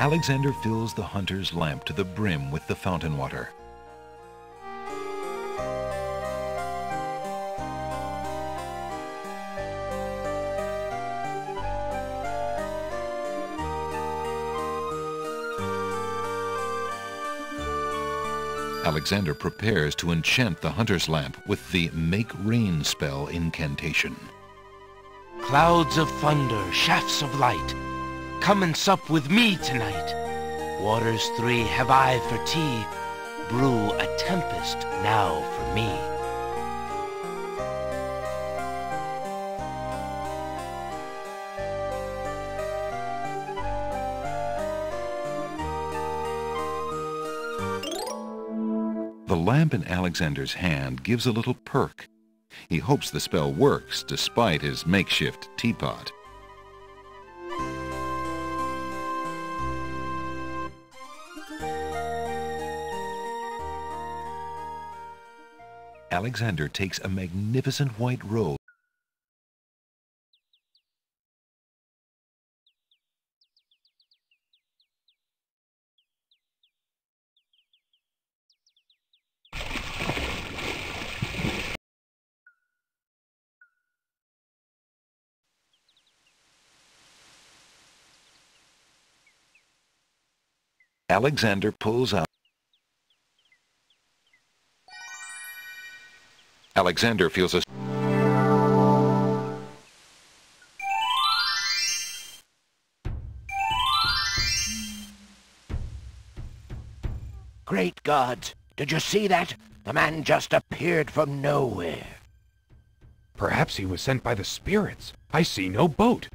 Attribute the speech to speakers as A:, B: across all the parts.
A: Alexander fills the hunter's lamp to the brim with the fountain water. Alexander prepares to enchant the hunter's lamp with the Make Rain spell incantation.
B: Clouds of thunder, shafts of light, come and sup with me tonight. Waters three have I for tea, brew a tempest now for me.
A: The lamp in Alexander's hand gives a little perk. He hopes the spell works despite his makeshift teapot. Alexander takes a magnificent white robe. Alexander pulls out. Alexander feels a...
C: Great gods! Did you see that? The man just appeared from nowhere.
D: Perhaps he was sent by the spirits. I see no boat.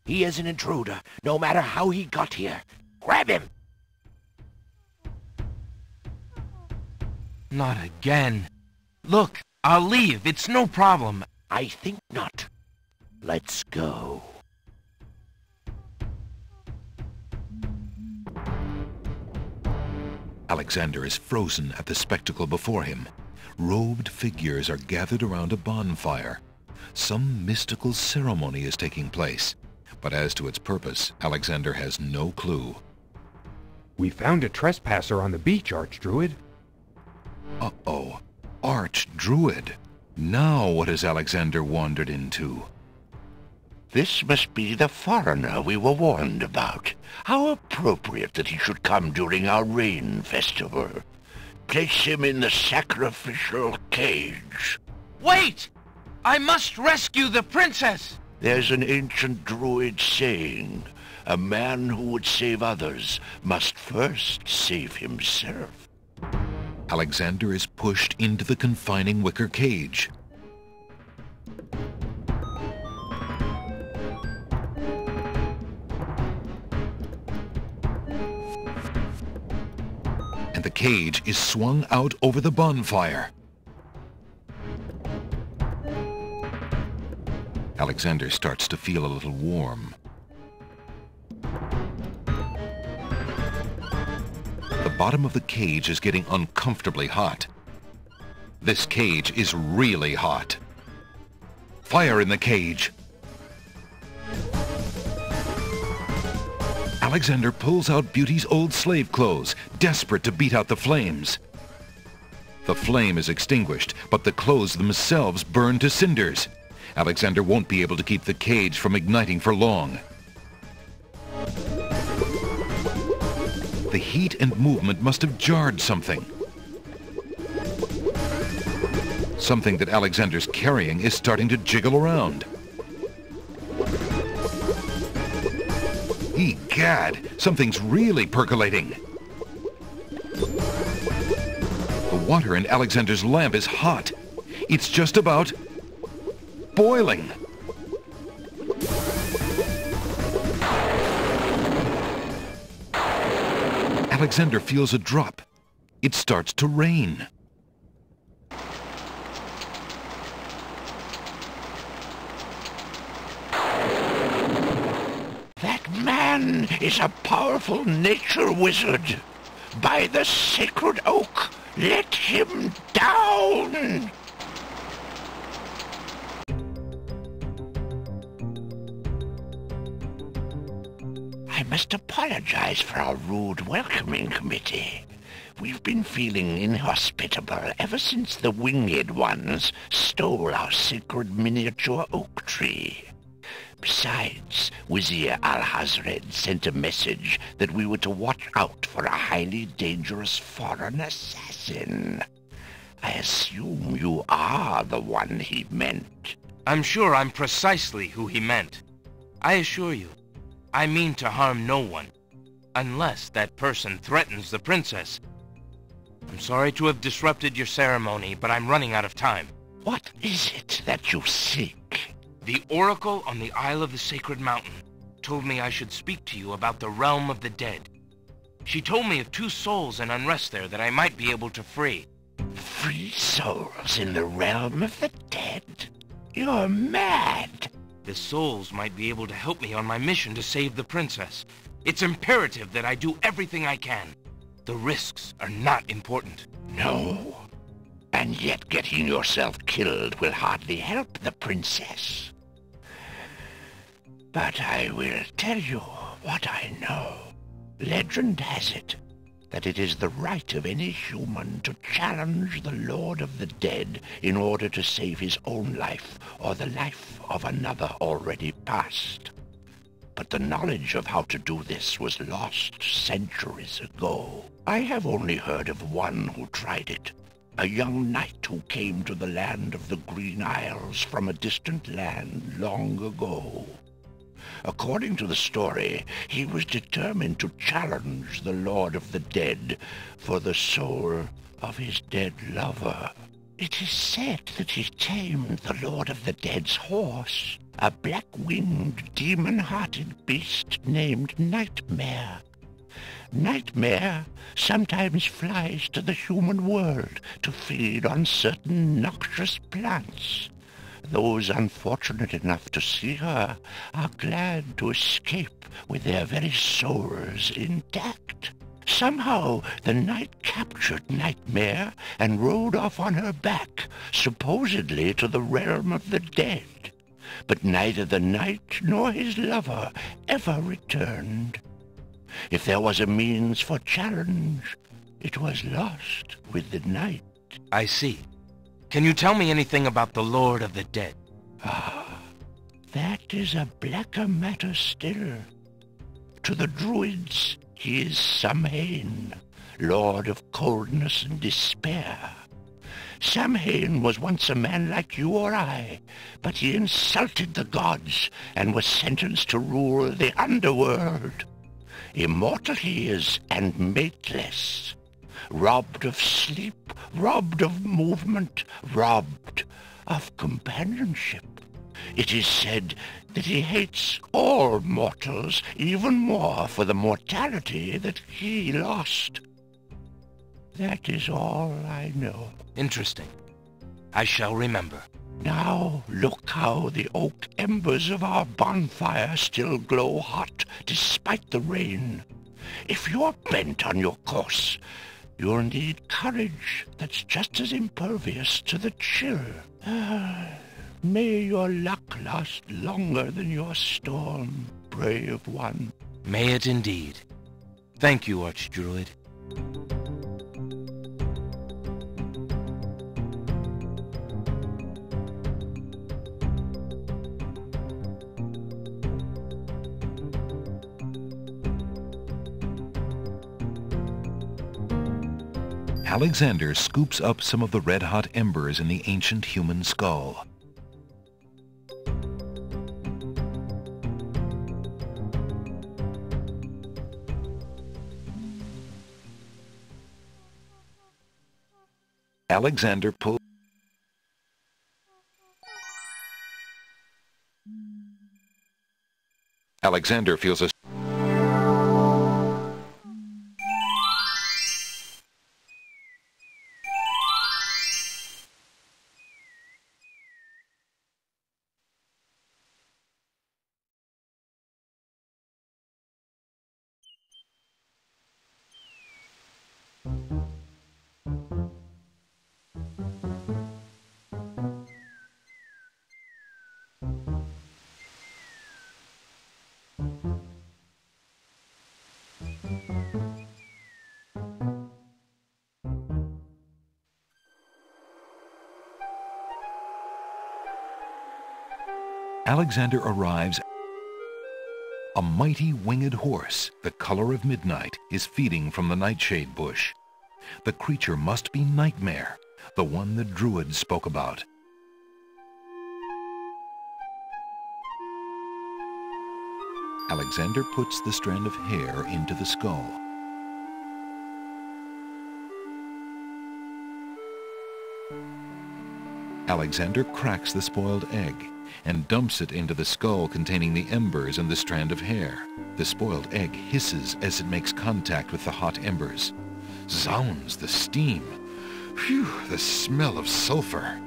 C: He is an intruder, no matter how he got here. Grab him!
B: Not again. Look, I'll leave. It's no problem.
C: I think not. Let's go.
A: Alexander is frozen at the spectacle before him. Robed figures are gathered around a bonfire. Some mystical ceremony is taking place, but as to its purpose, Alexander has no clue.
D: We found a trespasser on the beach, Archdruid.
A: Uh-oh. Archdruid. Now what has Alexander wandered into?
E: This must be the foreigner we were warned about. How appropriate that he should come during our rain festival. Place him in the sacrificial cage.
B: Wait! I must rescue the princess!
E: There's an ancient druid saying, a man who would save others must first save himself.
A: Alexander is pushed into the confining wicker cage. And the cage is swung out over the bonfire. Alexander starts to feel a little warm. The bottom of the cage is getting uncomfortably hot. This cage is really hot. Fire in the cage! Alexander pulls out Beauty's old slave clothes, desperate to beat out the flames. The flame is extinguished, but the clothes themselves burn to cinders. Alexander won't be able to keep the cage from igniting for long. The heat and movement must have jarred something. Something that Alexander's carrying is starting to jiggle around. Egad, something's really percolating. The water in Alexander's lamp is hot. It's just about boiling. Alexander feels a drop. It starts to rain.
E: That man is a powerful nature wizard. By the sacred oak, let him down! I must apologize for our rude welcoming committee. We've been feeling inhospitable ever since the winged ones stole our sacred miniature oak tree. Besides, Wizir Al-Hazred sent a message that we were to watch out for a highly dangerous foreign assassin. I assume you are the one he meant.
B: I'm sure I'm precisely who he meant. I assure you, I mean to harm no one, unless that person threatens the princess. I'm sorry to have disrupted your ceremony, but I'm running out of time.
E: What is it that you seek?
B: The Oracle on the Isle of the Sacred Mountain told me I should speak to you about the realm of the dead. She told me of 2 souls in unrest there that I might be able to free.
E: Free souls in the realm of the dead? You're mad!
B: The souls might be able to help me on my mission to save the princess. It's imperative that I do everything I can. The risks are not important.
E: No. And yet getting yourself killed will hardly help the princess. But I will tell you what I know. Legend has it that it is the right of any human to challenge the Lord of the Dead in order to save his own life or the life of another already past. But the knowledge of how to do this was lost centuries ago. I have only heard of one who tried it, a young knight who came to the land of the Green Isles from a distant land long ago. According to the story, he was determined to challenge the Lord of the Dead for the soul of his dead lover. It is said that he tamed the Lord of the Dead's horse, a black-winged, demon-hearted beast named Nightmare. Nightmare sometimes flies to the human world to feed on certain noxious plants. Those unfortunate enough to see her are glad to escape with their very souls intact. Somehow the knight captured Nightmare and rode off on her back, supposedly to the realm of the dead. But neither the knight nor his lover ever returned. If there was a means for challenge, it was lost with the night.
B: I see. Can you tell me anything about the Lord of the Dead?
E: Ah, that is a blacker matter still. To the Druids, he is Samhain, Lord of Coldness and Despair. Samhain was once a man like you or I, but he insulted the gods and was sentenced to rule the underworld. Immortal he is and mateless, robbed of sleep, robbed of movement, robbed of companionship. It is said that he hates all mortals even more for the mortality that he lost. That is all I know.
B: Interesting. I shall remember.
E: Now look how the oak embers of our bonfire still glow hot despite the rain. If you're bent on your course, you'll need courage that's just as impervious to the chill. May your luck last longer than your storm, brave one.
B: May it indeed. Thank you, Archdruid.
A: Alexander scoops up some of the red-hot embers in the ancient human skull. Alexander pulls. Alexander feels a Alexander arrives. A mighty winged horse, the color of midnight, is feeding from the nightshade bush. The creature must be Nightmare, the one the Druid spoke about. Alexander puts the strand of hair into the skull. Alexander cracks the spoiled egg and dumps it into the skull containing the embers and the strand of hair. The spoiled egg hisses as it makes contact with the hot embers. Zounds, the steam! Phew, the smell of sulfur!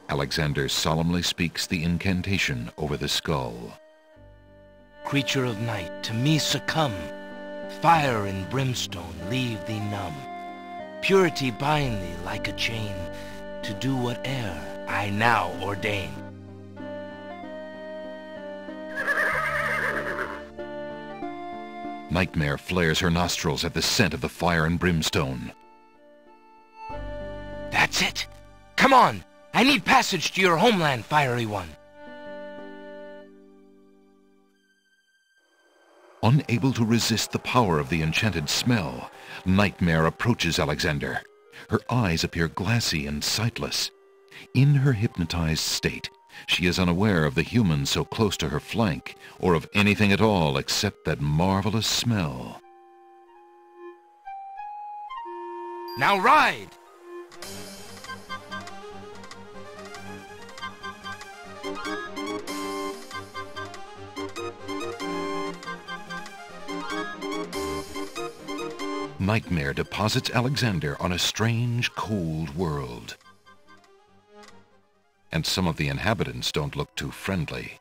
A: Alexander solemnly speaks the incantation over the skull.
B: Creature of night, to me succumb. Fire and brimstone leave thee numb. Purity bind thee like a chain, to do whate'er I now ordain.
A: Nightmare flares her nostrils at the scent of the fire and brimstone.
B: That's it! Come on! I need passage to your homeland, fiery one.
A: Unable to resist the power of the enchanted smell, Nightmare approaches Alexander. Her eyes appear glassy and sightless. In her hypnotized state, she is unaware of the human so close to her flank, or of anything at all except that marvelous smell.
B: Now ride!
A: Nightmare deposits Alexander on a strange, cold world. And some of the inhabitants don't look too friendly.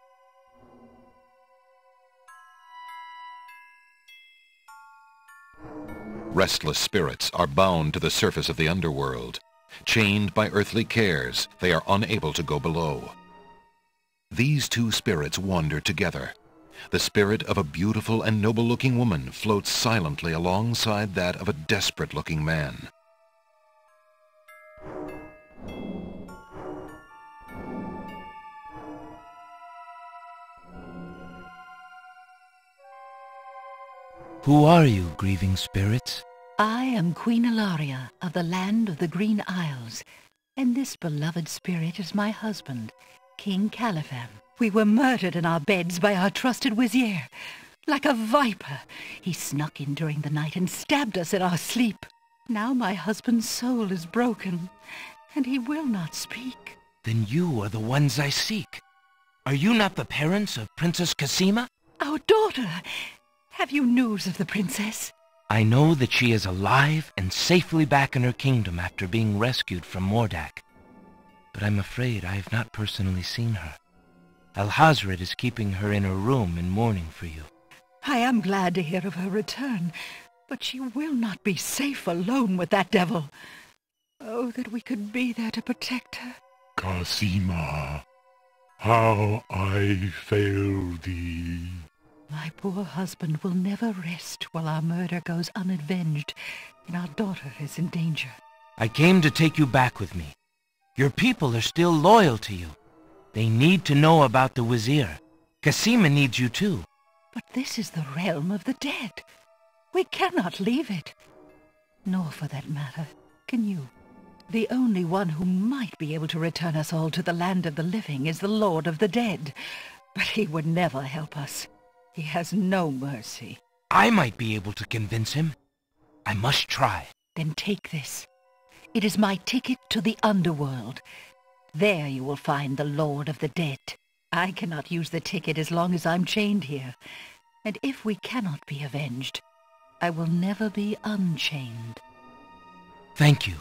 A: Restless spirits are bound to the surface of the underworld. Chained by earthly cares, they are unable to go below. These two spirits wander together. The spirit of a beautiful and noble-looking woman floats silently alongside that of a desperate-looking man.
B: Who are you, grieving spirits?
F: I am Queen Ilaria of the land of the Green Isles, and this beloved spirit is my husband, King Califam. We were murdered in our beds by our trusted Vizier. Like a viper, he snuck in during the night and stabbed us in our sleep. Now my husband's soul is broken, and he will not speak.
B: Then you are the ones I seek. Are you not the parents of Princess Cassima?
F: Our daughter! Have you news of the princess?
B: I know that she is alive and safely back in her kingdom after being rescued from Mordak. But I'm afraid I have not personally seen her. Alhazred is keeping her in her room in mourning for you.
F: I am glad to hear of her return, but she will not be safe alone with that devil. Oh, that we could be there to protect her.
G: Cassima, how I fail thee.
F: My poor husband will never rest while our murder goes unavenged and our daughter is in danger.
B: I came to take you back with me. Your people are still loyal to you. They need to know about the Vizier. Cassima needs you too.
F: But this is the realm of the dead. We cannot leave it. Nor, for that matter, can you. The only one who might be able to return us all to the land of the living is the Lord of the Dead. But he would never help us. He has no mercy.
B: I might be able to convince him. I must try.
F: Then take this. It is my ticket to the underworld. There you will find the Lord of the Dead. I cannot use the ticket as long as I'm chained here. And if we cannot be avenged, I will never be unchained.
B: Thank you.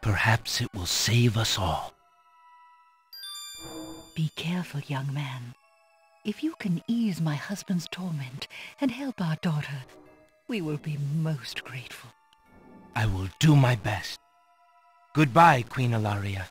B: Perhaps it will save us all.
F: Be careful, young man. If you can ease my husband's torment and help our daughter, we will be most grateful.
B: I will do my best. Goodbye, Queen Ilaria.